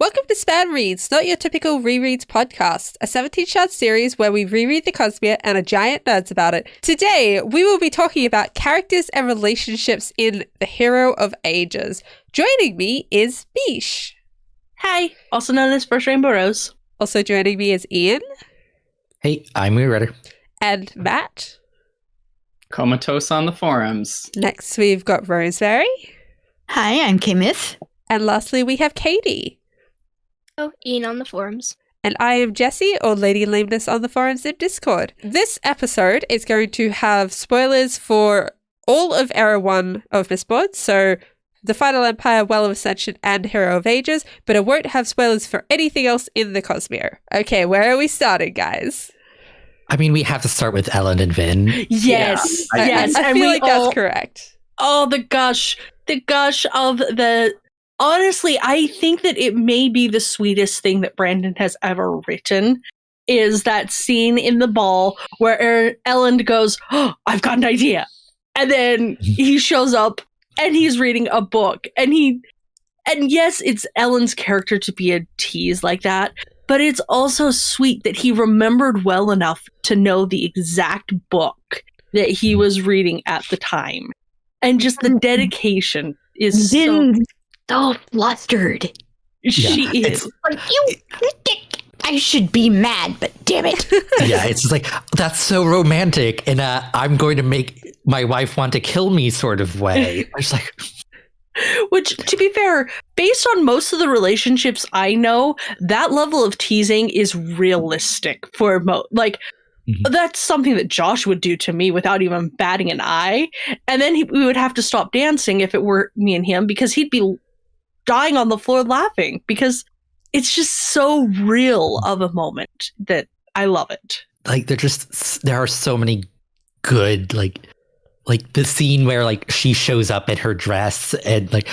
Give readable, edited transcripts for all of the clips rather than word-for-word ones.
Welcome to SpanReads, not your typical rereads podcast, a 17-shot series where we reread the Cosmere and are giant nerds about it. Today, we will be talking about characters and relationships in The Hero of Ages. Joining me is Bish. Hi, also known as firstRainbowRose. Also joining me is Ian. Hey, I'm Weiry. And Matt. Comatose on the forums. Next, we've got Rosemary. Hi, I'm Kaymyth. And lastly, we have Kadie. Oh, Ian on the forums. And I am Jessie, or Lady Lameness on the forums and Discord. This episode is going to have spoilers for all of Era 1 of Mistborn, so The Final Empire, Well of Ascension, and Hero of Ages, but it won't have spoilers for anything else in the Cosmere. Okay, where are we starting, guys? I mean, we have to start with Elend and Vin. Yes, Yeah, yes. I feel like that's correct. Oh, the gush of the... Honestly, I think that it may be the sweetest thing that Brandon has ever written, is that scene in the ball where Elend goes, "Oh, I've got an idea." And then he shows up and he's reading a book. And yes, it's Elend's character to be a tease like that, but it's also sweet that he remembered well enough to know the exact book that he was reading at the time. And just the dedication is so flustered. She is. Like, I should be mad, but damn it. Yeah, it's just like, that's so romantic in a I'm going to make my wife want to kill me sort of way. I was like... Which, to be fair, based on most of the relationships I know, that level of teasing is realistic for that's something that Josh would do to me without even batting an eye. And then we would have to stop dancing if it were me and him, because he'd be dying on the floor laughing, because it's just so real of a moment that I love it. Like, there are so many good, like the scene where like she shows up in her dress and like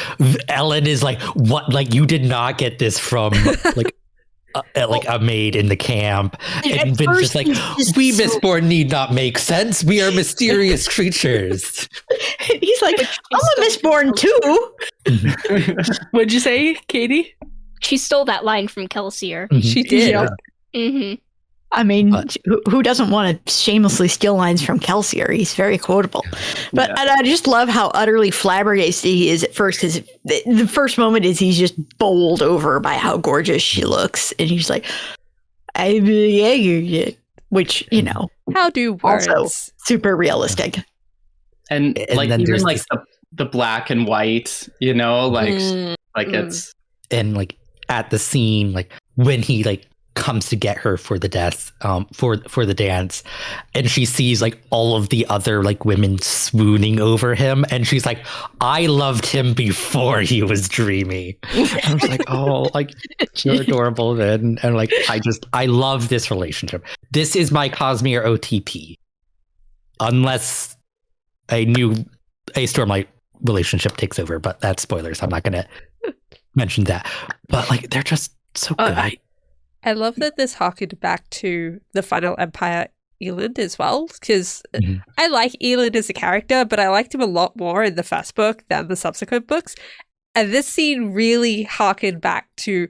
Elend is like, what, like you did not get this from like a maid in the camp, and Vin's just like, we Mistborn need not make sense, we are mysterious creatures. He's like, I'm a Mistborn too. What'd you say, Kadie? She stole that line from Kelsier. She did. Yeah. Mm-hmm. I mean, who doesn't want to shamelessly steal lines from Kelsier? He's very quotable. But and I just love how utterly flabbergasted he is at first, because the first moment is he's just bowled over by how gorgeous she looks. And he's like, yeah. Which, you know. How do words? Also super realistic. And like, then even like the black and white, you know, it's... And like at the scene, like when he like comes to get her for the death, for the dance, and she sees like all of the other like women swooning over him, and she's like, I loved him before he was dreamy. I was like, oh, like you're adorable then. And like I love this relationship. This is my Cosmere OTP, unless a Stormlight relationship takes over, but that's spoilers, I'm not gonna mention that. But like, they're just so good. I love that this harkened back to the Final Empire Elend as well, because I like Elend as a character, but I liked him a lot more in the first book than the subsequent books. And this scene really harkened back to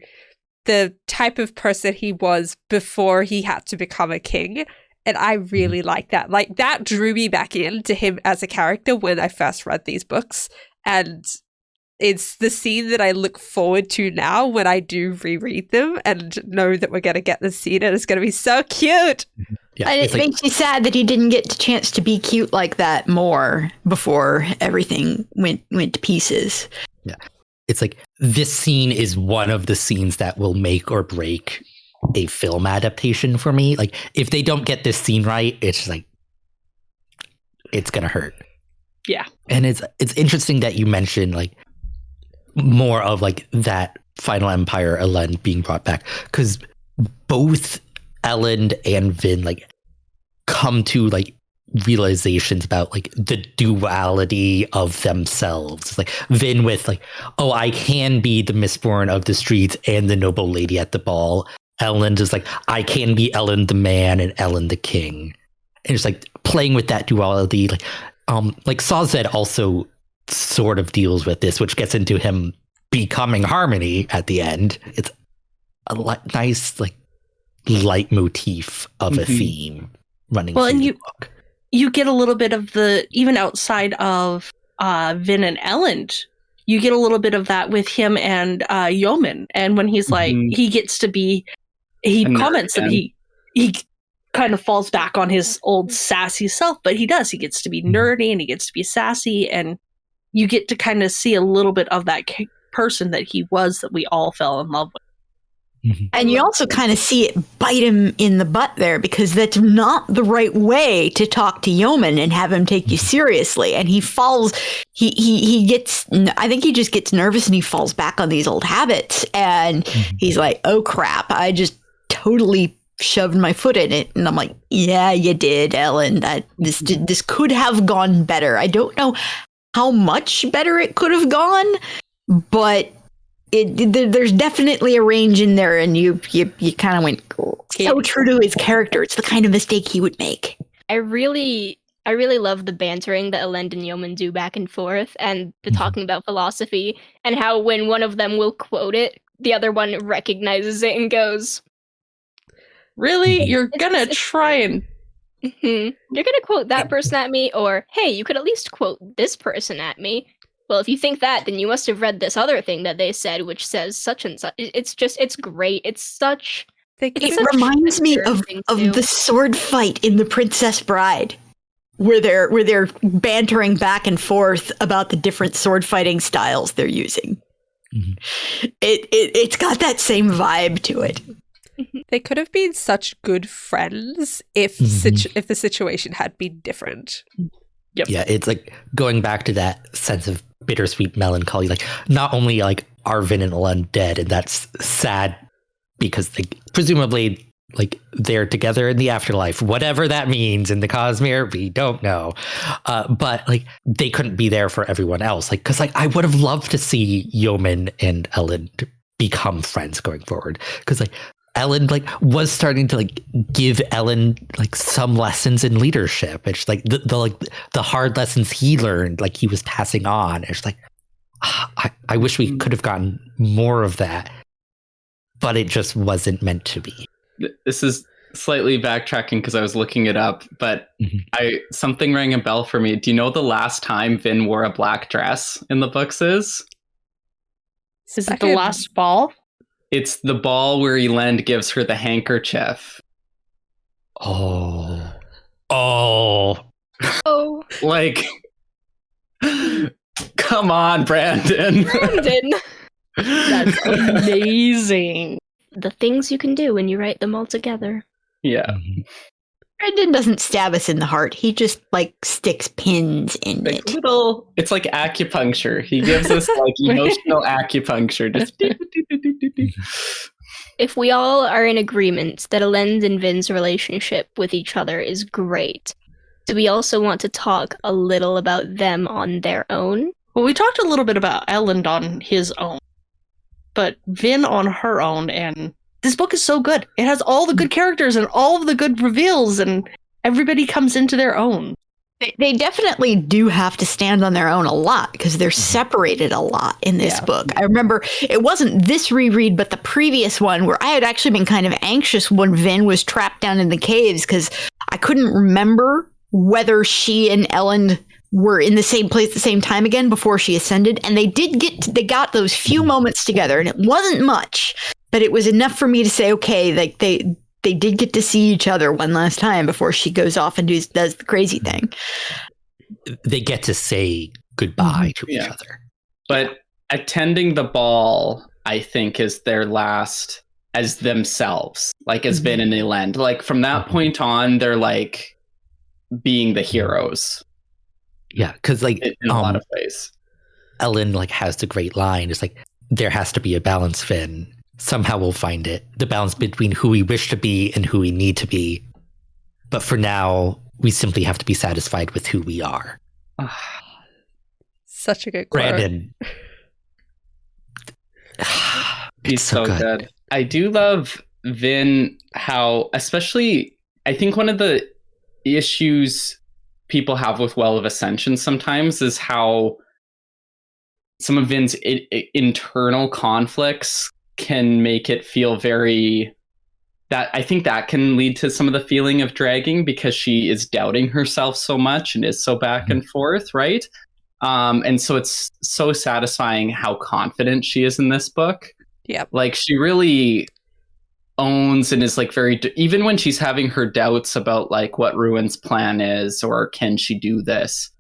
the type of person he was before he had to become a king. And I really like that. Like, that drew me back into him as a character when I first read these books. And it's the scene that I look forward to now when I do reread them and know that we're going to get this scene and it's going to be so cute. Yeah, And it makes me sad that he didn't get the chance to be cute like that more before everything went to pieces. Yeah. It's like, this scene is one of the scenes that will make or break a film adaptation for me. Like, if they don't get this scene right, it's like, it's going to hurt. Yeah. And it's interesting that you mentioned like more of like that Final Empire Elend being brought back, because both Elend and Vin like come to like realizations about like the duality of themselves. Like Vin with like, oh, I can be the Mistborn of the streets and the noble lady at the ball. Elend is like, I can be Elend the man and Elend the king. And it's like playing with that duality. Like Sazed also sort of deals with this, which gets into him becoming Harmony at the end. nice like leitmotif of a theme running through the book. You get a little bit of even outside of Vin and Elend, you get a little bit of that with him and Yomen. And when he's like, he comments that he kind of falls back on his old sassy self, but he gets to be nerdy and he gets to be sassy, and you get to kind of see a little bit of that person that he was, that we all fell in love with. And you also kind of see it bite him in the butt there, because that's not the right way to talk to Yomen and have him take you seriously. And he falls, he gets, I think he just gets nervous and he falls back on these old habits. And he's like, oh crap, I just totally shoved my foot in it. And I'm like, yeah, you did, Ellen. This could have gone better. I don't know how much better it could have gone, but there's definitely a range in there, and you kind of went so true to his character. It's the kind of mistake he would make. I really love the bantering that Elend and Yomen do back and forth, and the talking about philosophy, and how when one of them will quote it, the other one recognizes it and goes, "Really? You're gonna try and you're gonna quote that person at me, or hey, you could at least quote this person at me. Well, if you think that, then you must have read this other thing that they said, which says such and such." It's great. It reminds me of the sword fight in The Princess Bride, where they're bantering back and forth about the different sword fighting styles they're using. It's got that same vibe to it. They could have been such good friends if the situation had been different. Yep. Yeah, it's like going back to that sense of bittersweet melancholy. Like, not only like are Vin and Elend dead, and that's sad because presumably like they're together in the afterlife, whatever that means in the Cosmere, we don't know. But like they couldn't be there for everyone else. Like, because like I would have loved to see Yomen and Elend become friends going forward. Because like Elend like was starting to like give Elend like some lessons in leadership. It's like the hard lessons he learned, like he was passing on. It's like I wish we could have gotten more of that, but it just wasn't meant to be. This is slightly backtracking because I was looking it up, but something rang a bell for me. Do you know the last time Vin wore a black dress in the books is? Is it the last ball? It's the ball where Elend gives her the handkerchief. Oh. Like, come on, Brandon. That's amazing. The things you can do when you write them all together. Yeah. Brandon doesn't stab us in the heart. He just like sticks pins in like it. It's like acupuncture. He gives us like emotional acupuncture. Just If we all are in agreement that Elend and Vin's relationship with each other is great, do we also want to talk a little about them on their own? Well, we talked a little bit about Elend on his own, but Vin on her own, and this book is so good. It has all the good characters and all of the good reveals, and everybody comes into their own. They definitely do have to stand on their own a lot because they're separated a lot in this book. I remember it wasn't this reread, but the previous one where I had actually been kind of anxious when Vin was trapped down in the caves because I couldn't remember whether she and Elend were in the same place at the same time again before she ascended. And they got those few moments together, and it wasn't much, but it was enough for me to say, okay, like they did get to see each other one last time before she goes off and does the crazy thing. They get to say goodbye to each other. But attending the ball, I think, is their last as themselves, like as Vin and Elend. Like from that point on, they're like being the heroes. Yeah, because like in a lot of ways. Elend like has the great line. It's like, there has to be a balance, Vin. Somehow we'll find it. The balance between who we wish to be and who we need to be. But for now, we simply have to be satisfied with who we are. Such a good quote. Brandon. He's so good. I do love Vin, how, especially, I think one of the issues people have with Well of Ascension sometimes is how some of Vin's internal conflicts can make it feel very... that I think that can lead to some of the feeling of dragging because she is doubting herself so much and is so back and forth, right? And so it's so satisfying how confident she is in this book. Yeah. Like she really owns and is like very, even when she's having her doubts about like what Ruin's plan is or can she do this,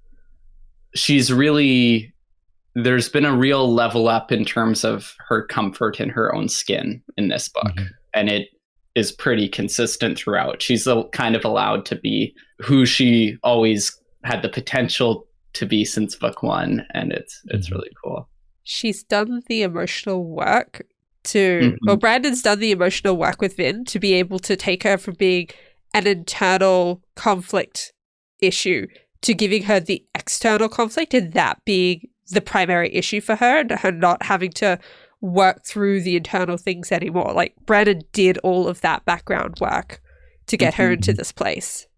she's really, there's been a real level up in terms of her comfort in her own skin in this book. And it is pretty consistent throughout. She's kind of allowed to be who she always had the potential to be since book one, and it's really cool. She's done the emotional work to, well, Brandon's done the emotional work with Vin to be able to take her from being an internal conflict issue to giving her the external conflict, and that being the primary issue for her, and her not having to work through the internal things anymore. Like Brandon did all of that background work to get her into this place.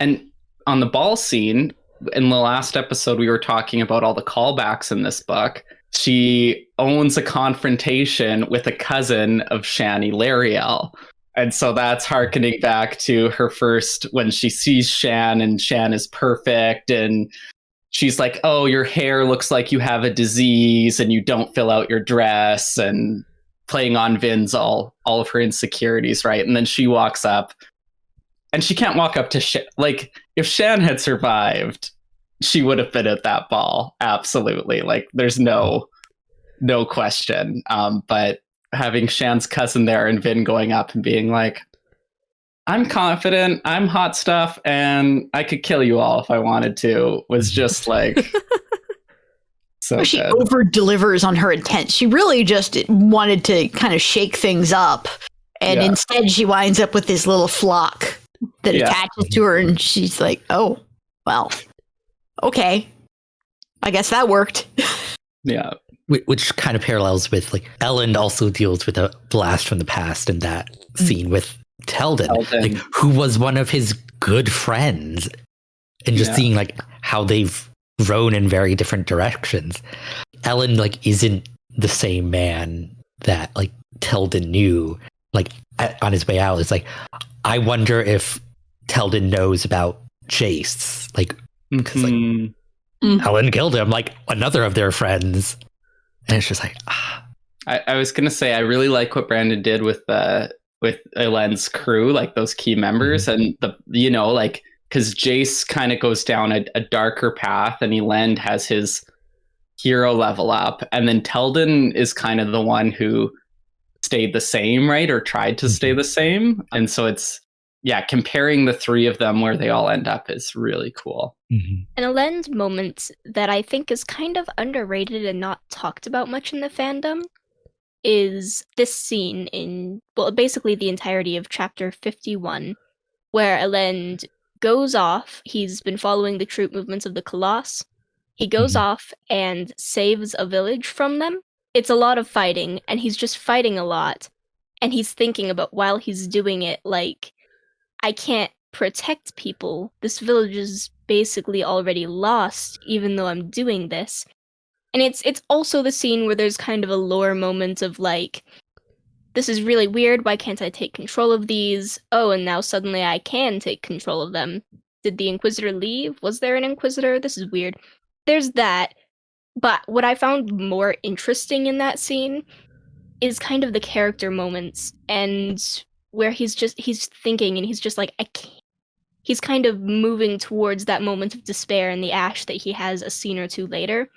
And on the ball scene, in the last episode, we were talking about all the callbacks in this book. She owns a confrontation with a cousin of Shani, Lariel. And so that's harkening back to her first, when she sees Shan and Shan is perfect. And she's like, oh, your hair looks like you have a disease and you don't fill out your dress, and playing on Vin's all of her insecurities, right? And then she walks up and she can't walk up to Shan. Like if Shan had survived, she would have been at that ball. Absolutely. Like there's no question. But having Shan's cousin there and Vin going up and being like, I'm confident, I'm hot stuff, and I could kill you all if I wanted to, was just like so she good. over delivers on her intent. She really just wanted to kind of shake things up, and instead she winds up with this little flock that attaches to her, and she's like, oh, well, okay, I guess that worked. Yeah. Which kind of parallels with, like, Elend also deals with a blast from the past in that scene with Teldin, like, who was one of his good friends, and just seeing like how they've grown in very different directions. Elend like isn't the same man that like Teldin knew. Like on his way out, it's like, I wonder if Teldin knows about Jace, like because like Elend killed him, like another of their friends, and it's just like I was gonna say I really like what Brandon did with Elend's crew, like those key members, and like because Jace kind of goes down a darker path, and Elend has his hero level up, and then Teldin is kind of the one who stayed the same, right, or tried to stay the same, and so it's comparing the three of them where they all end up is really cool. An Elend moment that I think is kind of underrated and not talked about much in the fandom is this scene in, well, basically the entirety of chapter 51, where Elend goes off. He's been following the troop movements of the Colossus. He goes off and saves a village from them. It's a lot of fighting, and he's just fighting a lot. And he's thinking about, while he's doing it, like, I can't protect people. This village is basically already lost, even though I'm doing this. And it's also the scene where there's kind of a lore moment of like, this is really weird, why can't I take control of these? Oh, and now suddenly I can take control of them. Did the Inquisitor leave? Was there an Inquisitor? This is weird. There's that. But what I found more interesting in that scene is kind of the character moments, and where he's thinking, and he's just like, I can't. He's kind of moving towards that moment of despair in the ash that he has a scene or two later.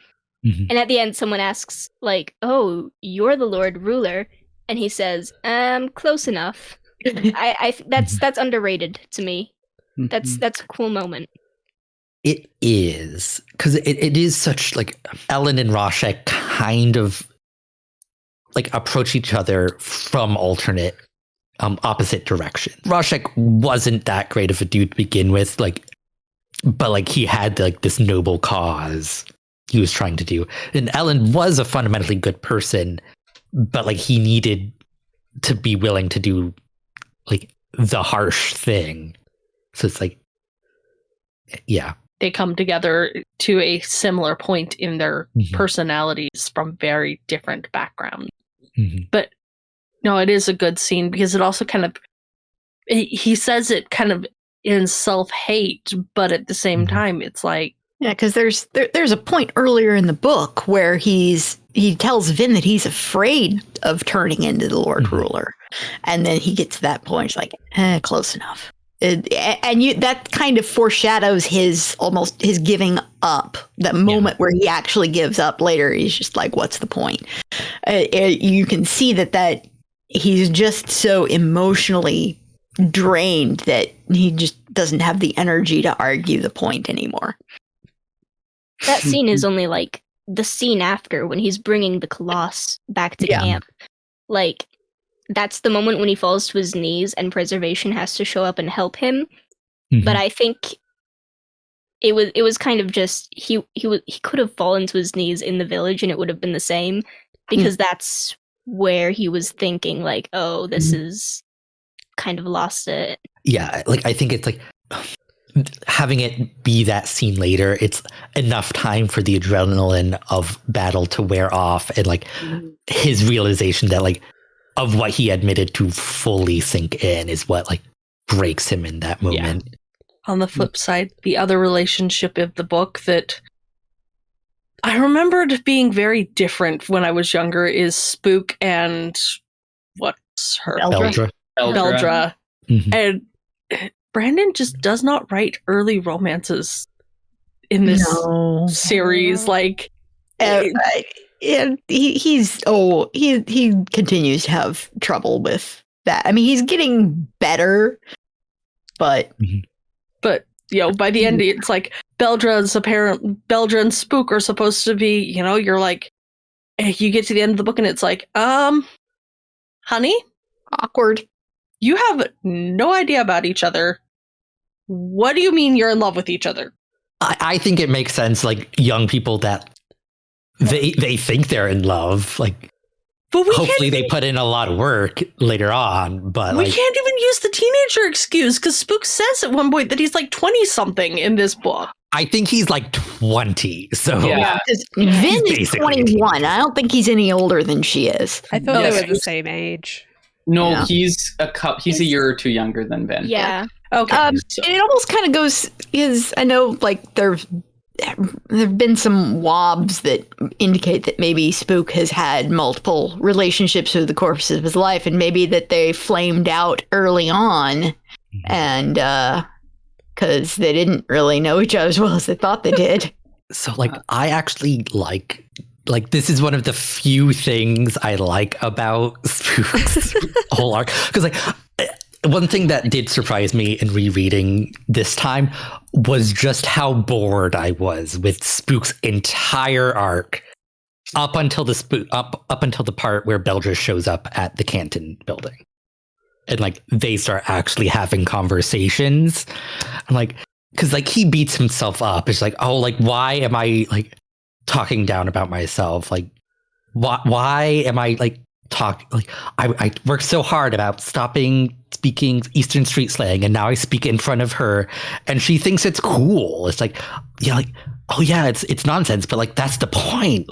And at the end, someone asks, like, oh, you're the Lord Ruler. And he says, close enough. That's underrated to me. That's a cool moment. It is, because it is such, like, Elend and Rashek kind of, like, approach each other from alternate, opposite directions. Rashek wasn't that great of a dude to begin with, like, but, like, he had, like, this noble cause he was trying to do. And Elend was a fundamentally good person, but like he needed to be willing to do like the harsh thing. So it's like, they come together to a similar point in their personalities from very different backgrounds. But no, it is a good scene because it also kind of, he says it kind of in self-hate, but at the same time, it's like, yeah, because there's a point earlier in the book where he tells Vin that he's afraid of turning into the Lord Ruler, and then he gets to that point. It's like, close enough. That kind of foreshadows his giving up. That moment where he actually gives up later, he's just like, "What's the point?" You can see that he's just so emotionally drained that he just doesn't have the energy to argue the point anymore. That scene is only like the scene after when he's bringing the Coloss back to camp. Like, that's the moment when he falls to his knees and Preservation has to show up and help him. But I think it was kind of just he could have fallen to his knees in the village and it would have been the same, because that's where he was thinking like, oh, this is kind of lost it. Yeah, like I think it's like having it be that scene later, it's enough time for the adrenaline of battle to wear off, and like his realization that like of what he admitted to fully sink in is what like breaks him in that moment. Yeah. On the flip side, the other relationship of the book that I remembered being very different when I was younger is Spook and what's her? Beldra. And Brandon just does not write early romances in this series. Like, and he continues to have trouble with that. I mean, he's getting better, but by the end, it's like Beldra and Spook are supposed to be. You're like, you get to the end of the book and it's like, honey, awkward. You have no idea about each other. What do you mean you're in love with each other? I think it makes sense, like young people that they think they're in love, like, but hopefully they put in a lot of work later on. But we can't even use the teenager excuse, because Spook says at one point that he's like 20 something in this book. I think he's like 20. So Vin is 21. I don't think he's any older than she is. I thought they were the same age. No, he's a year or two younger than Vin. Yeah. Okay. It almost kind of goes, I know like there've been some wobs that indicate that maybe Spook has had multiple relationships through the course of his life, and maybe that they flamed out early on, and because they didn't really know each other as well as they thought they did. So like I actually like this is one of the few things I like about Spook's whole arc, because like one thing that did surprise me in rereading this time was just how bored I was with Spook's entire arc up until the part where Beldra shows up at the Canton building, and like they start actually having conversations. I'm like, because like he beats himself up. It's like, oh, like why am I like talking down about myself? Like why am I like I worked so hard about stopping speaking Eastern Street slang, and now I speak in front of her and she thinks it's cool. It's like, like, oh yeah, it's nonsense, but like that's the point.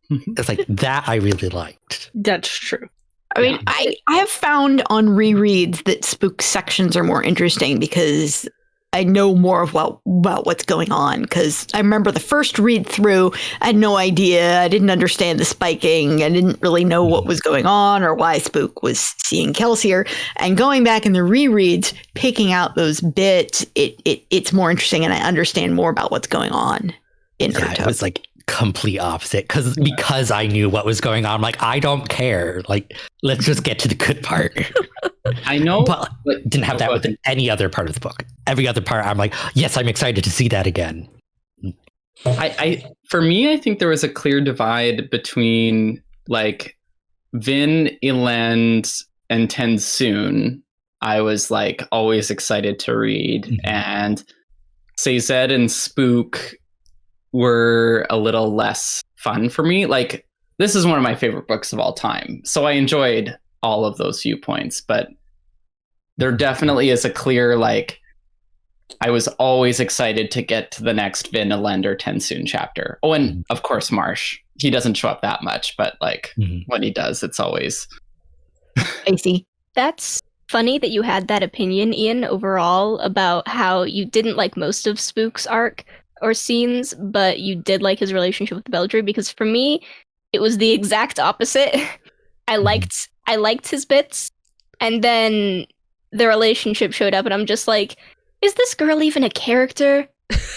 It's like that I really liked. That's true. I mean, I have found on rereads that Spook sections are more interesting because I know more about what's going on, because I remember the first read through, I had no idea. I didn't understand the spiking. I didn't really know what was going on or why Spook was seeing Kelsier. And going back in the rereads, picking out those bits, it's more interesting, and I understand more about what's going on in Urto. It was like complete opposite, because I knew what was going on. I'm like, I don't care. Like, let's just get to the good part. I know, but didn't have that with any other part of the book. Every other part, I'm like, yes, I'm excited to see that again. For me, I think there was a clear divide between like Vin, Elend, and TenSoon. I was like always excited to read, and Sazed and Spook were a little less fun for me. Like, this is one of my favorite books of all time, so I enjoyed all of those viewpoints, but there definitely is a clear, like, I was always excited to get to the next Vin, Elend, or TenSoon chapter. Oh, and of course Marsh. he doesn't show up that much, but like when he does, it's always Icy. That's funny that you had that opinion, Ian, overall about how you didn't like most of Spook's arc or scenes, but you did like his relationship with Beldre, because for me, it was the exact opposite. I liked his bits, and then the relationship showed up, and I'm just like, is this girl even a character?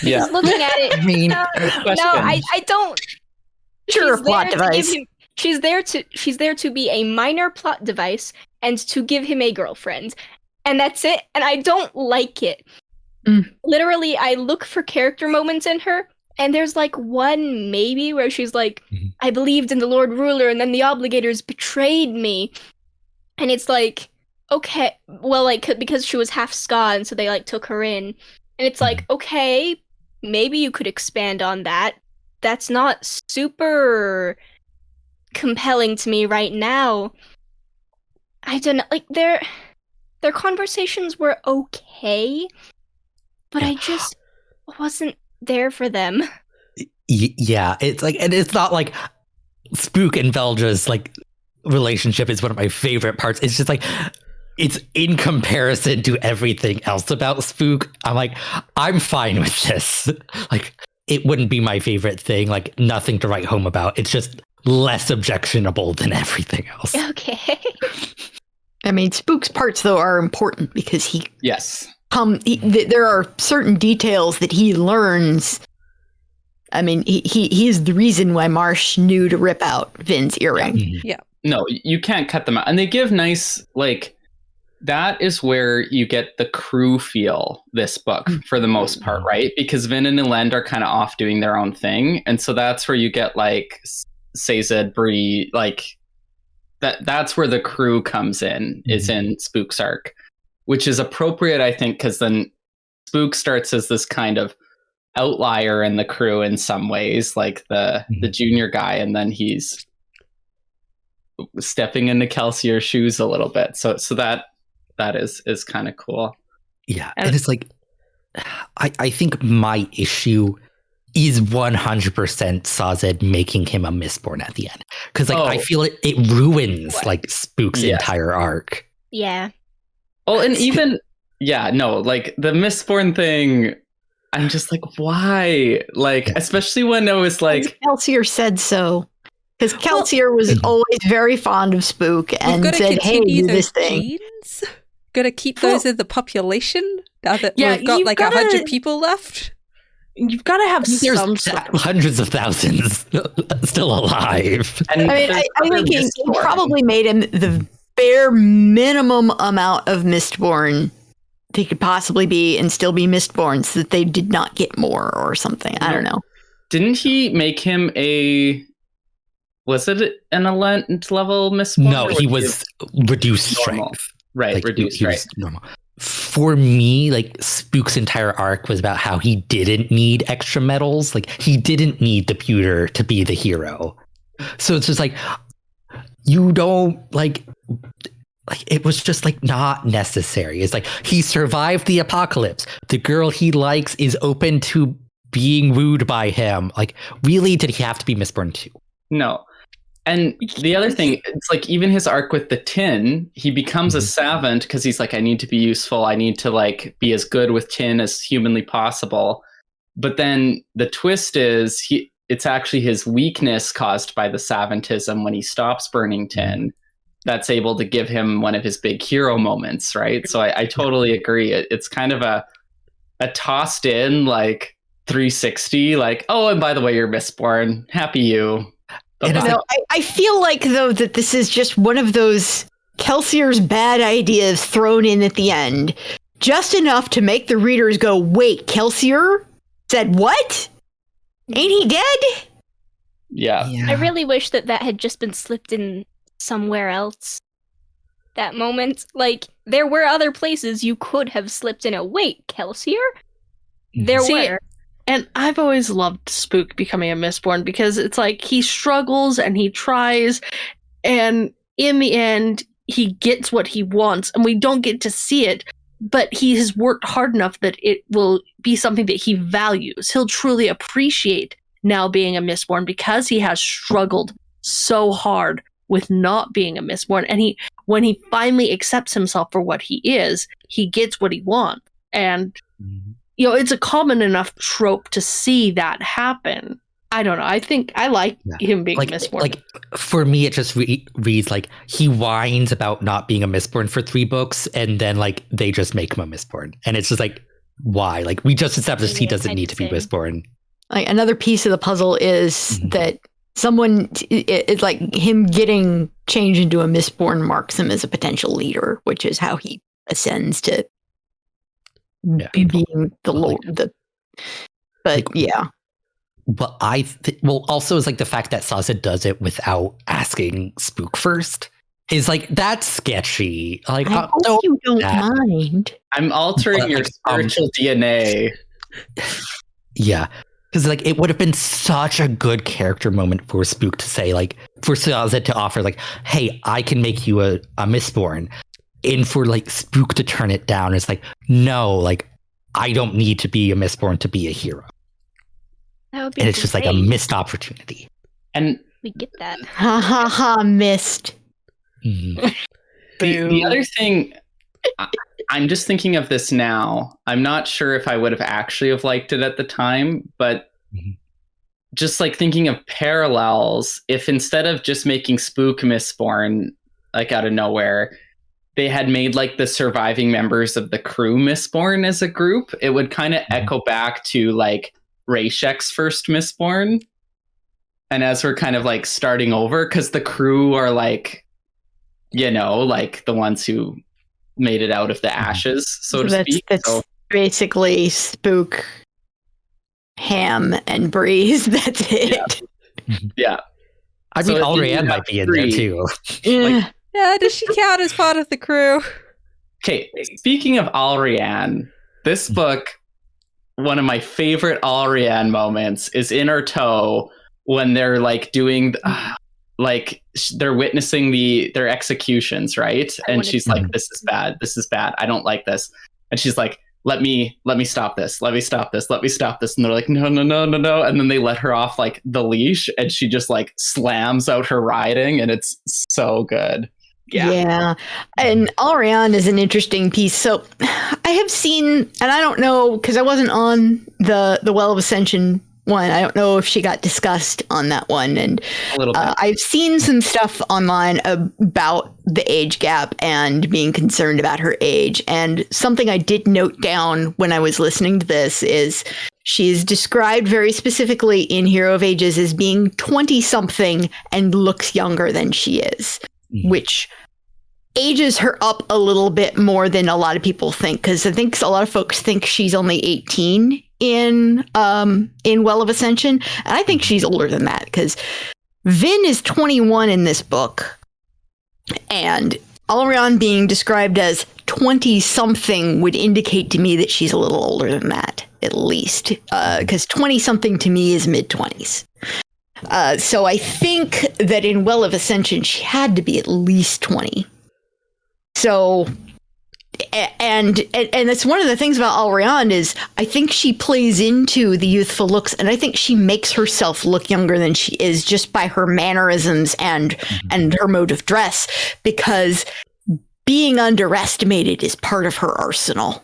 yeah. Because looking at it, I mean, no, I don't. sure, She's plot there to device. give him- She's there to be a minor plot device and to give him a girlfriend, and that's it. And I don't like it. Literally, I look for character moments in her, and there's like one maybe where she's like, I believed in the Lord Ruler, and then the Obligators betrayed me. And it's like, okay, well, like, because she was half Ska, and so they like took her in. And it's like, okay, maybe you could expand on that. That's not super compelling to me right now. I don't know, like, their conversations were okay, but I just wasn't there for them. Yeah, it's like, and it's not like Spook and Beldre's like relationship is one of my favorite parts. It's just like, it's in comparison to everything else about Spook. I'm like, I'm fine with this. Like, it wouldn't be my favorite thing. Like, nothing to write home about. It's just less objectionable than everything else. Okay. I mean, Spook's parts though are important because there are certain details that he learns. I mean, he is the reason why Marsh knew to rip out Vin's earring. Yeah. No, you can't cut them out. And they give nice, like, that is where you get the crew feel this book for the most part, right? Because Vin and Elend are kind of off doing their own thing. And so that's where you get like Sazed, Bree, like that's where the crew comes in, is in Spook's arc, which is appropriate, I think, because then Spook starts as this kind of outlier in the crew in some ways, like the junior guy, and then he's stepping into Kelsier's shoes a little bit. So that is kind of cool. Yeah, and it's like, I think my issue is 100% Sazed making him a Mistborn at the end, because like I feel it ruins like Spook's entire arc. Yeah. Well, and even like the Mistborn thing, I'm just like, why? Like, especially when it was like Kelsier said so. Because Kelsier was always very fond of Spook and said, hey, do this thing. Genes? Gotta keep those in the population now that we've got like 100 people left. You've got to have some hundreds of thousands still alive. And I mean, I think he probably made him the bare minimum amount of Mistborn they could possibly be and still be Mistborn, so that they did not get more or something. I don't know. Didn't he make him was it an Elend level Mistborn? No, he was reduced strength. Right, like, reduced strength. Normal. For me, like, Spook's entire arc was about how he didn't need extra medals. Like, he didn't need the pewter to be the hero. So it's just like, you don't like it was just like not necessary. It's like, he survived the apocalypse. The girl he likes is open to being wooed by him. Like, really, did he have to be Mistborn too? No. And the other thing, it's like, even his arc with the tin, he becomes a savant because he's like, I need to be useful. I need to like be as good with tin as humanly possible. But then the twist is it's actually his weakness caused by the savantism when he stops burning tin that's able to give him one of his big hero moments, right? So I totally agree. It's kind of a tossed in like 360, like, oh, and by the way, you're Mistborn. Happy you. I feel like, though, that this is just one of those Kelsier's bad ideas thrown in at the end, just enough to make the readers go, wait, Kelsier said what? Ain't he dead? Yeah. I really wish that had just been slipped in somewhere else. That moment, like, there were other places you could have slipped in a wait, Kelsier? There were. And I've always loved Spook becoming a Mistborn, because it's like he struggles and he tries, and in the end, he gets what he wants, and we don't get to see it, but he has worked hard enough that it will be something that he values. He'll truly appreciate now being a Mistborn, because he has struggled so hard with not being a Mistborn. And when he finally accepts himself for what he is, he gets what he wants. And, it's a common enough trope to see that happen. I don't know. I think I like him being a Mistborn. Like, for me, it just reads like he whines about not being a Mistborn for 3 books, and then like they just make him a Mistborn, and it's just like, why? Like, we just established he doesn't need to be Mistborn. Like, another piece of the puzzle is that someone, it's like him getting changed into a Mistborn marks him as a potential leader, which is how he ascends to being the Lord. But also is like the fact that Sazed does it without asking Spook first is like, that's sketchy. Like, I hope you don't mind. I'm altering your spiritual DNA. Yeah, because like it would have been such a good character moment for Spook to say, like, for Sazed to offer, like, hey, I can make you a Mistborn, and for like Spook to turn it down. It's like, no, like, I don't need to be a Mistborn to be a hero. That would be and it's just like a missed opportunity. And we get that. Ha ha ha, missed. The other thing, I'm just thinking of this now. I'm not sure if I would have actually have liked it at the time, but just like thinking of parallels, if instead of just making Spook Mistborn like out of nowhere, they had made like the surviving members of the crew Mistborn as a group, it would kind of echo back to like Rayshek's first Mistborn. And as we're kind of like starting over, because the crew are like, like the ones who made it out of the ashes, so to speak. That's basically Spook, Ham, and Breeze. That's it. Yeah. I mean, Allrianne might be in there too. Does she count as part of the crew? Okay, speaking of Allrianne, this book, one of my favorite Allrianne moments is in her toe when they're like doing, they're witnessing their executions, right? And she's like, this is bad. I don't like this. And she's like, let me stop this. Let me stop this. And they're like, no. And then they let her off like the leash, and she just like slams out her riding, and it's so good. Yeah. And Allrianne is an interesting piece. So I have seen, and I don't know, because I wasn't on the Well of Ascension one. I don't know if she got discussed on that one. And I've seen some stuff online about the age gap and being concerned about her age. And something I did note down when I was listening to this is she is described very specifically in Hero of Ages as being 20-something and looks younger than she is. Which ages her up a little bit more than a lot of people think, because I think a lot of folks think she's only 18 in Well of Ascension, and I think she's older than that, because Vin is 21 in this book, and Allrianne being described as 20-something would indicate to me that she's a little older than that, at least, because 20-something to me is mid-20s. So I think that in Well of Ascension, she had to be at least 20. So, and that's one of the things about Allrianne is I think she plays into the youthful looks, and I think she makes herself look younger than she is just by her mannerisms and her mode of dress, because being underestimated is part of her arsenal.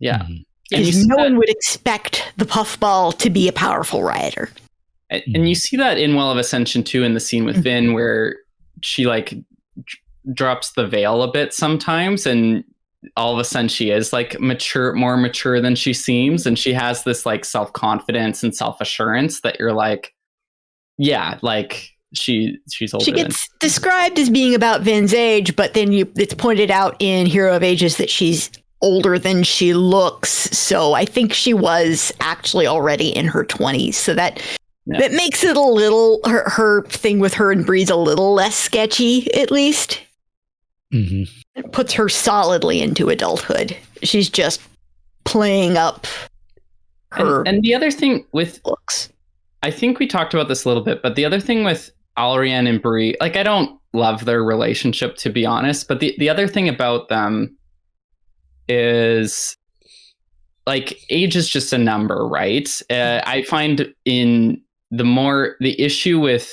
Yeah. Because no one would expect the puffball to be a powerful rider. And you see that in Well of Ascension too, in the scene with Vin, where she like drops the veil a bit sometimes, and all of a sudden she is like more mature than she seems, and she has this like self-confidence and self-assurance that you're like, yeah, like she's older. She gets described as being about Vin's age, but then it's pointed out in Hero of Ages that she's older than she looks. So I think she was actually already in her 20s. So that makes it a little, her thing with her and Breeze a little less sketchy, at least. It puts her solidly into adulthood. She's just playing up her and the other thing with looks. I think we talked about this a little bit, but the other thing with Allrianne and Breeze, like I don't love their relationship, to be honest, but the other thing about them is like age is just a number, right? I find in the issue with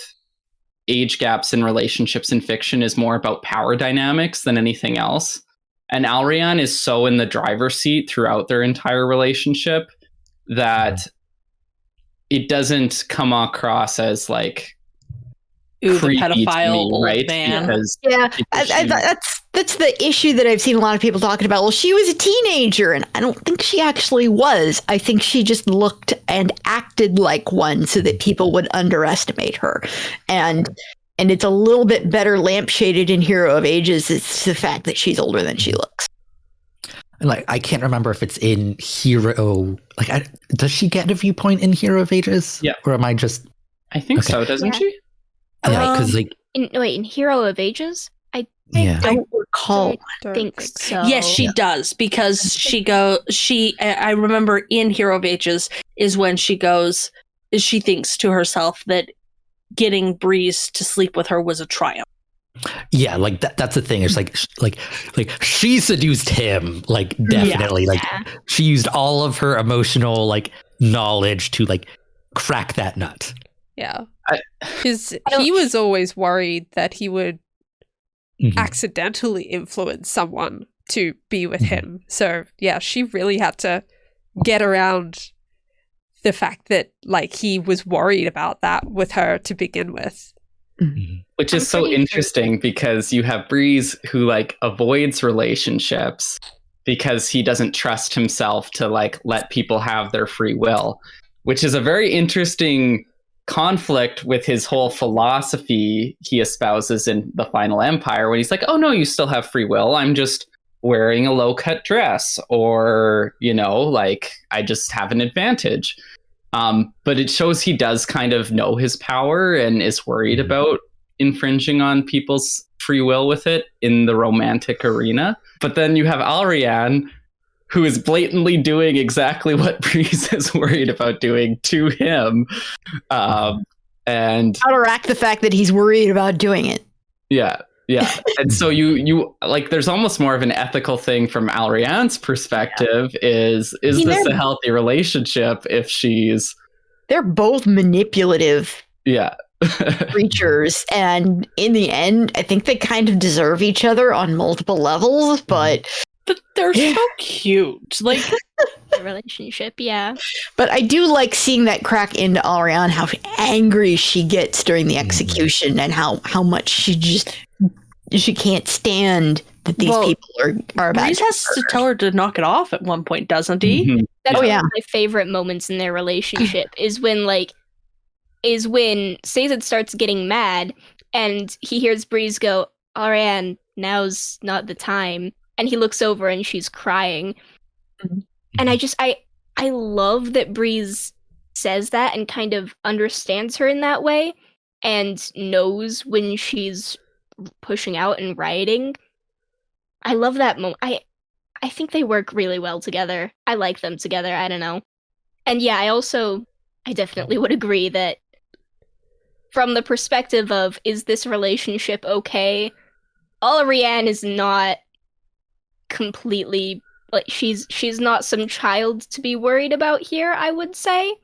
age gaps in relationships in fiction is more about power dynamics than anything else. And Allrianne is so in the driver's seat throughout their entire relationship that it doesn't come across as like Ooh, the creepy to me, pedophile right? man. Because that's the issue that I've seen a lot of people talking about. Well, she was a teenager, and I don't think she actually was. I think she just looked and acted like one so that people would underestimate her. And it's a little bit better lampshaded in Hero of Ages. It's the fact that she's older than she looks. Like, I can't remember if it's in Hero. Like, does she get a viewpoint in Hero of Ages? Yeah. Or am I just? I think so, doesn't she? Yeah, because like. In Hero of Ages, I don't recall. don't think so. Yes, she does, because I remember in Hero of Ages is when she thinks to herself that getting Breeze to sleep with her was a triumph. Yeah, like that's the thing. It's like she seduced him, like definitely. Like she used all of her emotional like knowledge to like crack that nut. Yeah. Because he was always worried that he would accidentally influence someone to be with him. So yeah, she really had to get around the fact that like he was worried about that with her to begin with. Which is so interesting because you have Breeze who like avoids relationships because he doesn't trust himself to like let people have their free will, which is a very interesting conflict with his whole philosophy he espouses in the Final Empire when he's like, oh no, you still have free will. I'm just wearing a low cut dress, or, you know, like I just have an advantage. But it shows he does kind of know his power and is worried about infringing on people's free will with it in the romantic arena. But then you have Allrianne, who is blatantly doing exactly what Breeze is worried about doing to him. And counteract the fact that he's worried about doing it. Yeah. And so you like, there's almost more of an ethical thing from Allrianne's perspective. Is this a healthy relationship if they're both manipulative creatures, and in the end I think they kind of deserve each other on multiple levels, but they're so cute. Like the relationship, yeah. But I do like seeing that crack into Allrianne, how angry she gets during the execution, and how much she can't stand that these people are about. Breeze has to tell her to knock it off at one point, doesn't he? That's one of my favorite moments in their relationship is when Sazed starts getting mad and he hears Breeze go, Allrianne, now's not the time. And he looks over and she's crying. And I love that Breeze says that and kind of understands her in that way and knows when she's pushing out and rioting. I love that moment. I think they work really well together. I like them together. I don't know. And yeah, I definitely would agree that from the perspective of, is this relationship okay? Allrianne is not completely, like, she's not some child to be worried about here, I would say.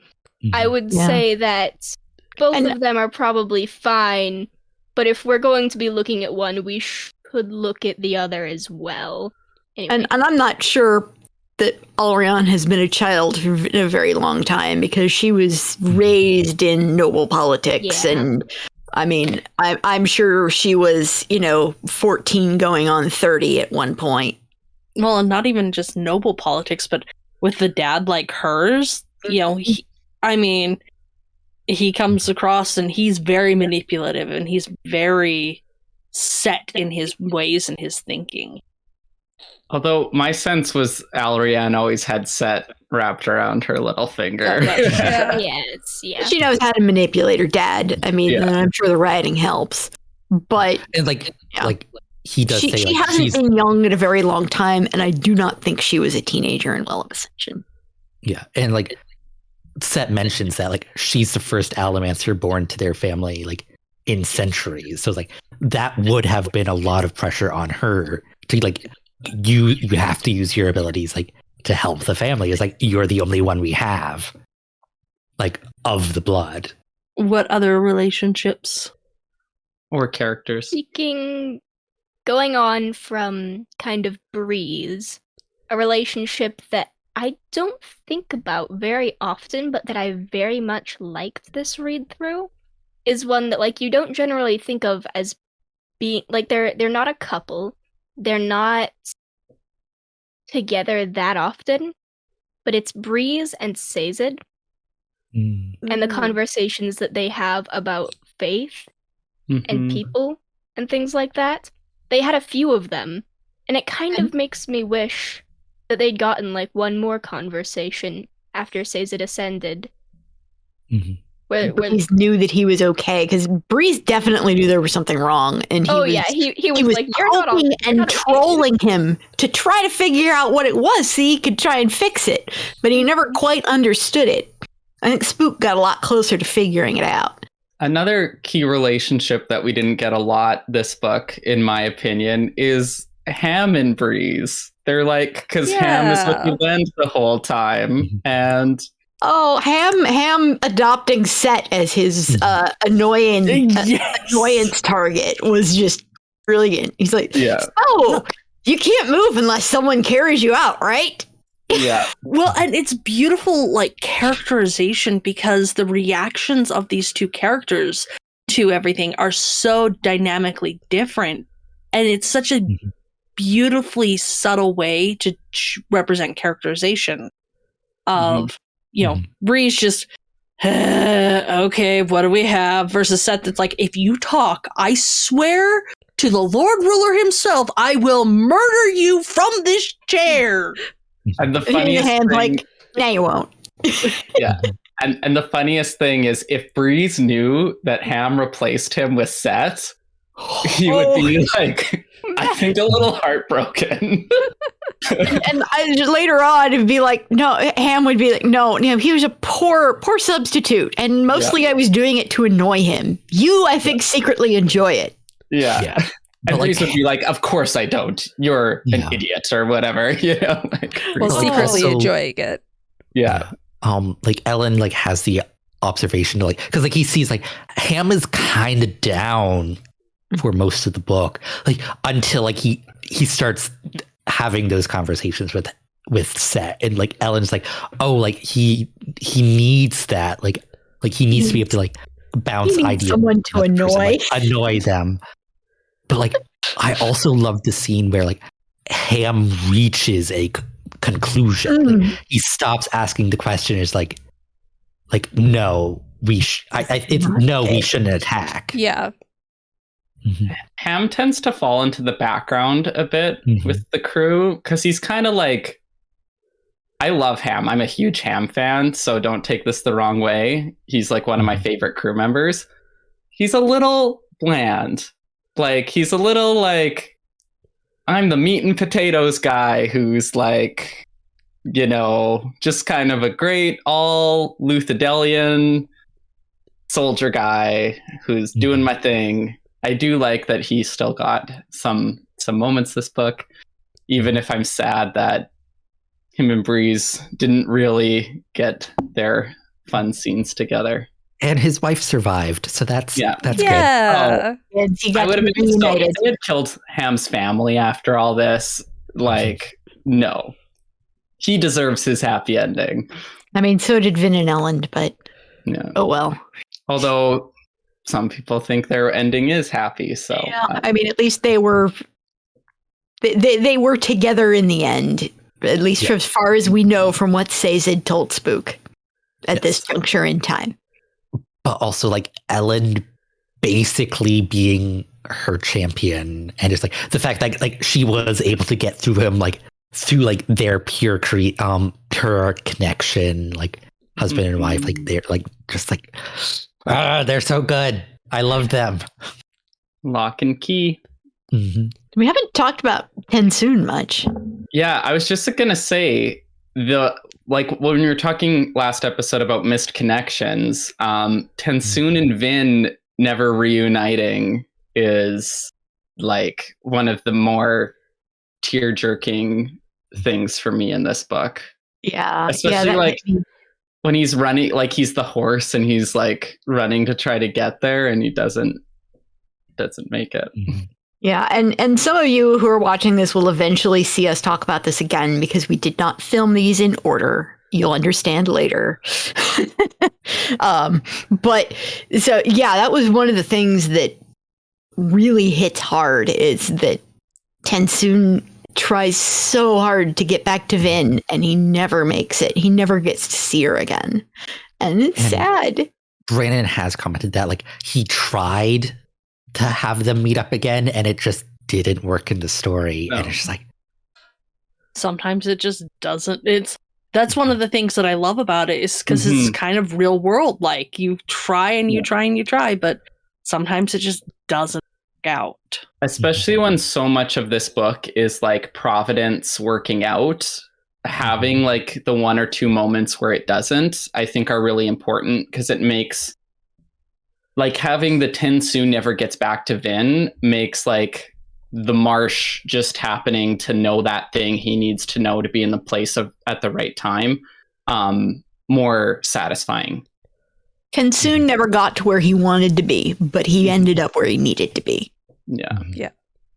I would say that both of them are probably fine, but if we're going to be looking at one, we should look at the other as well. Anyway. And I'm not sure that Allrianne has been a child for a very long time, because she was raised in noble politics. And I mean, I'm sure she was, 14 going on 30 at one point. Well, and not even just noble politics, but with a dad like hers, he comes across and he's very manipulative and he's very set in his ways and his thinking. Although my sense was Allrianne always had set wrapped around her little finger. She knows how to manipulate her dad. I mean, I'm sure the writing helps. But and he does say she hasn't been young in a very long time, and I do not think she was a teenager in Well of Ascension. Yeah, and Set mentions that she's the first Allomancer born to their family in centuries. So that would have been a lot of pressure on her to you have to use your abilities to help the family. It's you're the only one we have of the blood. What other relationships? Or characters? Going on from kind of Breeze, a relationship that I don't think about very often, but that I very much liked this read through, is one that like you don't generally think of as being like they're not a couple, they're not together that often, but it's Breeze and Sazed and the conversations that they have about faith and people and things like that. They had a few of them, and it kind of makes me wish that they'd gotten like one more conversation after Sazed ascended. Where Breeze knew that he was okay, because Breeze definitely knew there was something wrong, and he was like, "You're not all, and trolling him to try to figure out what it was, so he could try and fix it, but he never quite understood it. I think Spook got a lot closer to figuring it out. Another key relationship that we didn't get a lot this book, in my opinion, is Ham and Breeze. They're like, because Ham is with Elend the whole time, and Ham adopting Set as his annoyance target was just brilliant. He's like, "Oh, you can't move unless someone carries you out, right?" Yeah. Well, and it's beautiful, like, characterization, because the reactions of these two characters to everything are so dynamically different, and it's such a beautifully subtle way to represent characterization of Breeze just okay, what do we have, versus Seth that's like, if you talk, I swear to the Lord Ruler himself, I will murder you from this chair. And the funniest thing, like, no, you won't. Yeah. And the funniest thing is, if Breeze knew that Ham replaced him with Seth, he would be like, I think a little heartbroken. and later on, it'd be like, no, Ham would be like, no, he was a poor substitute, and mostly I was doing it to annoy him. You, I think, secretly enjoy it. Yeah. And Breeze would be like, of course I don't. You're an idiot or whatever, Like, secretly enjoying it. Yeah. Like Elend like has the observation, like, because like he sees like Ham is kind of down for most of the book, like until like he starts having those conversations with Set, and like Ellen's like, oh, like he needs that, like he needs to be able to like bounce ideas, someone to annoy them. But like, I also love the scene where like Ham reaches a conclusion. Like, he stops asking the question. Is like no, we shouldn't attack. Yeah. Ham tends to fall into the background a bit with the crew, because he's kind of like, I love Ham. I'm a huge Ham fan, so don't take this the wrong way. He's like one of my favorite crew members. He's a little bland. Like, he's a little like, I'm the meat and potatoes guy who's like, just kind of a great all Luthadelian soldier guy who's doing my thing. I do like that he still got some moments this book, even if I'm sad that him and Breeze didn't really get their fun scenes together. And his wife survived, so that's good. I would have been so if they had killed Ham's family after all this. Like, no, he deserves his happy ending. I mean, so did Vin and Elend, but oh well. Although some people think their ending is happy, so I mean, at least they were they were together in the end. At least as far as we know from what Sazed told Spook at this juncture in time. But also, like, Elend basically being her champion, and it's like the fact that like she was able to get through him, like through like their pure connection, like husband and wife, like they're like just like they're so good. I love them. Lock and key. We haven't talked about TenSoon much. Yeah, I was just gonna say, when we were talking last episode about missed connections, TenSoon and Vin never reuniting is like one of the more tear-jerking things for me in this book. Yeah, especially like when he's running, like he's the horse and he's like running to try to get there and he doesn't make it. Mm-hmm. Yeah, and some of you who are watching this will eventually see us talk about this again because we did not film these in order. You'll understand later. But so yeah, that was one of the things that really hits hard is that TenSoon tries so hard to get back to Vin and he never makes it. He never gets to see her again. And it's sad. Brandon has commented that like he tried to have them meet up again and it just didn't work in the story. No. And it's just like Sometimes it just doesn't. That's one of the things that I love about it is because it's kind of real world. Like you try and you try and you try, but sometimes it just doesn't work out. Especially when so much of this book is like Providence working out. Having like the one or two moments where it doesn't, I think are really important because it makes like having the TenSoon never gets back to Vin makes like the Marsh just happening to know that thing he needs to know to be in the place of at the right time more satisfying. TenSoon never got to where he wanted to be, but he ended up where he needed to be. Yeah.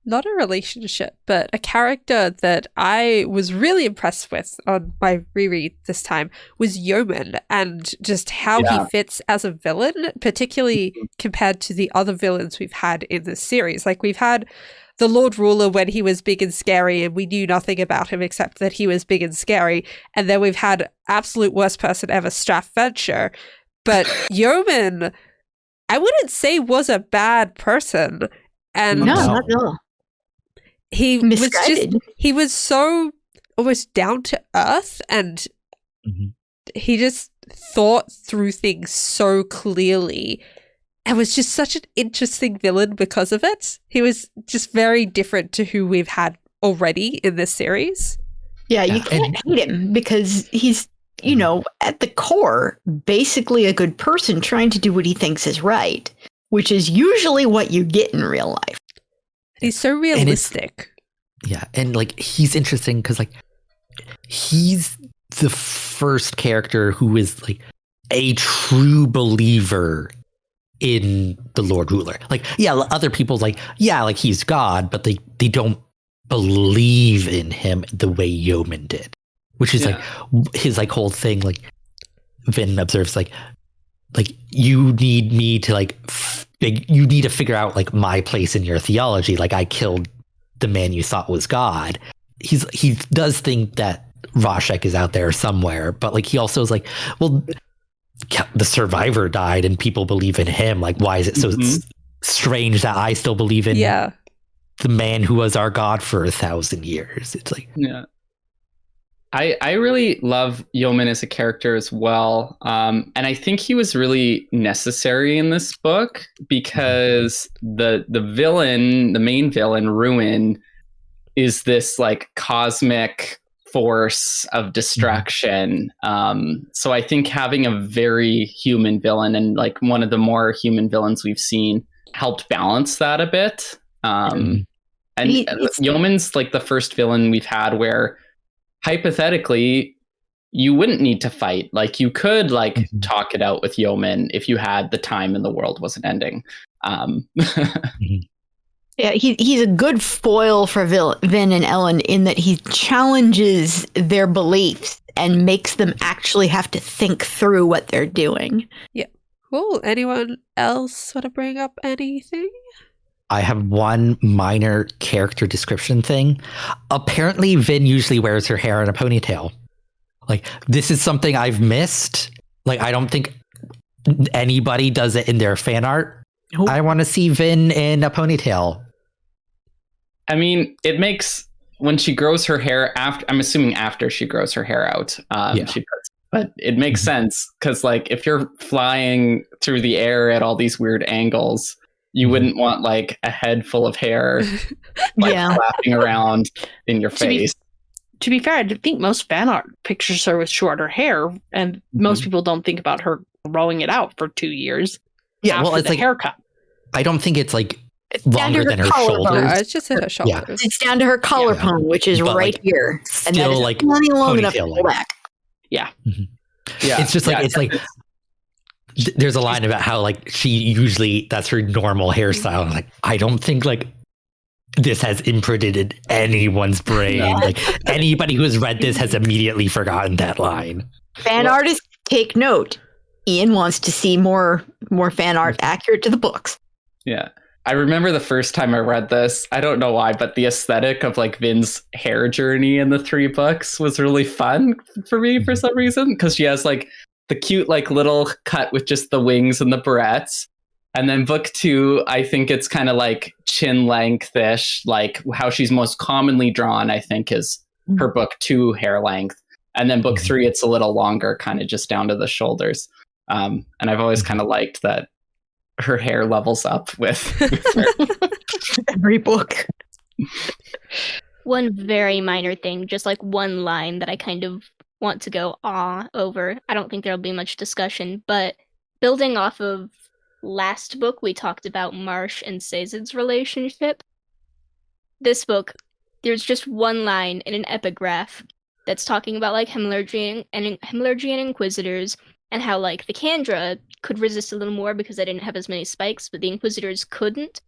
Not a relationship, but a character that I was really impressed with on my reread this time was Yomen, and just how he fits as a villain, particularly compared to the other villains we've had in this series. Like we've had the Lord Ruler when he was big and scary and we knew nothing about him except that he was big and scary. And then we've had absolute worst person ever, Straff Venture. But Yomen, I wouldn't say was a bad person. And No, not at all. He was so almost down to earth and he just thought through things so clearly and was just such an interesting villain because of it. He was just very different to who we've had already in this series. Yeah, you can't hate him because he's, you know, at the core, basically a good person trying to do what he thinks is right, which is usually what you get in real life. He's so realistic. And like he's interesting because like he's the first character who is like a true believer in the Lord Ruler. Like, yeah, other people like, yeah, like he's God, but they don't believe in him the way Yomen did, which is like his like whole thing. Like Vin observes like you need me to like you need to figure out like my place in your theology. Like I killed the man you thought was God. He does think that Rashek is out there somewhere, but like he also is like, well, the survivor died and people believe in him. Like, why is it so strange that I still believe in the man who was our God for 1,000 years? It's like, I really love Yomen as a character as well. And I think he was really necessary in this book because the villain, the main villain, Ruin, is this like cosmic force of destruction. So I think having a very human villain and like one of the more human villains we've seen helped balance that a bit. And Yomen's like the first villain we've had where hypothetically you wouldn't need to fight. Like you could like talk it out with Yomen if you had the time and the world wasn't ending. Yeah, he's a good foil for Vin and Elend in that he challenges their beliefs and makes them actually have to think through what they're doing. Yeah. Cool. Anyone else want to bring up anything? I have one minor character description thing. Apparently, Vin usually wears her hair in a ponytail. Like, this is something I've missed. Like, I don't think anybody does it in their fan art. Nope. I want to see Vin in a ponytail. I mean, it makes, when she grows her hair after, I'm assuming after she grows her hair out, but it makes sense because like if you're flying through the air at all these weird angles, you wouldn't want like a head full of hair like flapping around in your face. To be fair, I think most fan art pictures her with shorter hair, and most people don't think about her growing it out for 2 years. Yeah, well, it's the like haircut. I don't think it's like longer than her shoulders. No, it's just at her shoulders. Yeah. It's down to her collarbone, which is right here, and that is like plenty long enough to ponytail pull back. Yeah. Yeah, It's just like there's a line about how like she usually that's her normal hairstyle. I'm like, I don't think like this has imprinted in anyone's brain. Like anybody who has read this has immediately forgotten that line. Fan artists, take note. Ian wants to see more fan art accurate to the books. Yeah. I remember the first time I read this, I don't know why, but the aesthetic of like Vin's hair journey in the 3 books was really fun for me for some reason, because she has like the cute like little cut with just the wings and the barrettes. And then book 2, I think it's kind of like chin length-ish, like how she's most commonly drawn, I think, is her book 2 hair length. And then book 3, it's a little longer, kind of just down to the shoulders. And I've always kind of liked that her hair levels up with her. Every book. One very minor thing, just like one line that I kind of want to go over. I don't think there'll be much discussion, but building off of last book, we talked about Marsh and Sazed's relationship. This book, there's just one line in an epigraph that's talking about like Hemorrhagian and Inquisitors, and how like the Kandra could resist a little more because they didn't have as many spikes, but the Inquisitors couldn't.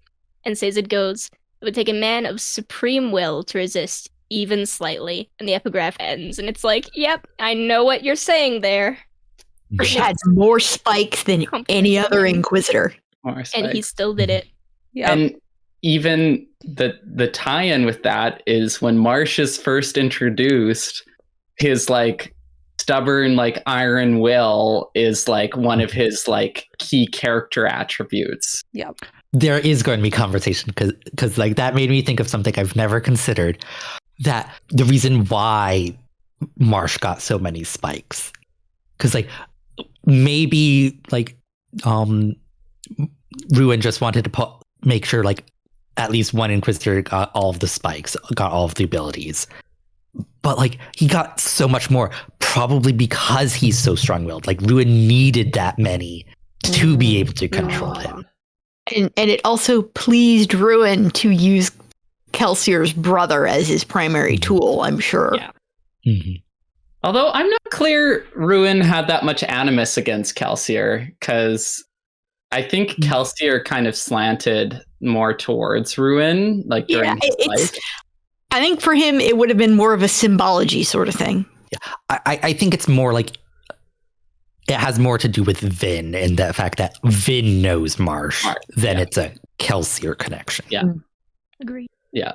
And Sazed goes, it would take a man of supreme will to resist even slightly. And the epigraph ends, and it's like, yep, I know what you're saying there. Marsh had more spikes than any other Inquisitor. And he still did it. Yeah. And even the tie-in with that is when Marsh is first introduced, his like stubborn like iron will is like one of his like key character attributes. Yep. There is going to be conversation because like that made me think of something I've never considered, that the reason why Marsh got so many spikes, because like maybe like Ruin just wanted to make sure like at least one Inquisitor got all of the spikes, got all of the abilities. But like he got so much more, probably because he's so strong-willed. Like Ruin needed that many to be able to control him. And it also pleased Ruin to use Kelsier's brother as his primary tool, I'm sure. Yeah. Mm-hmm. Although I'm not clear Ruin had that much animus against Kelsier, because I think Kelsier kind of slanted more towards Ruin, like during his life. I think for him it would have been more of a symbology sort of thing. Yeah, I think it's more like it has more to do with Vin and the fact that Vin knows Marsh than it's a Kelsier connection. Yeah. Agreed. Yeah.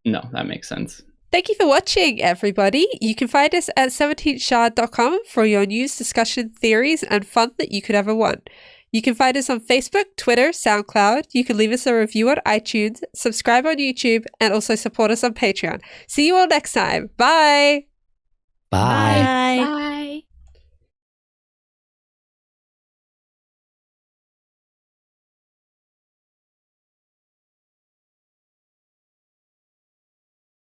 No, that makes sense. Thank you for watching, everybody. You can find us at 17shard.com for your news, discussion, theories, and fun that you could ever want. You can find us on Facebook, Twitter, SoundCloud. You can leave us a review on iTunes, subscribe on YouTube, and also support us on Patreon. See you all next time. Bye. Bye. Bye.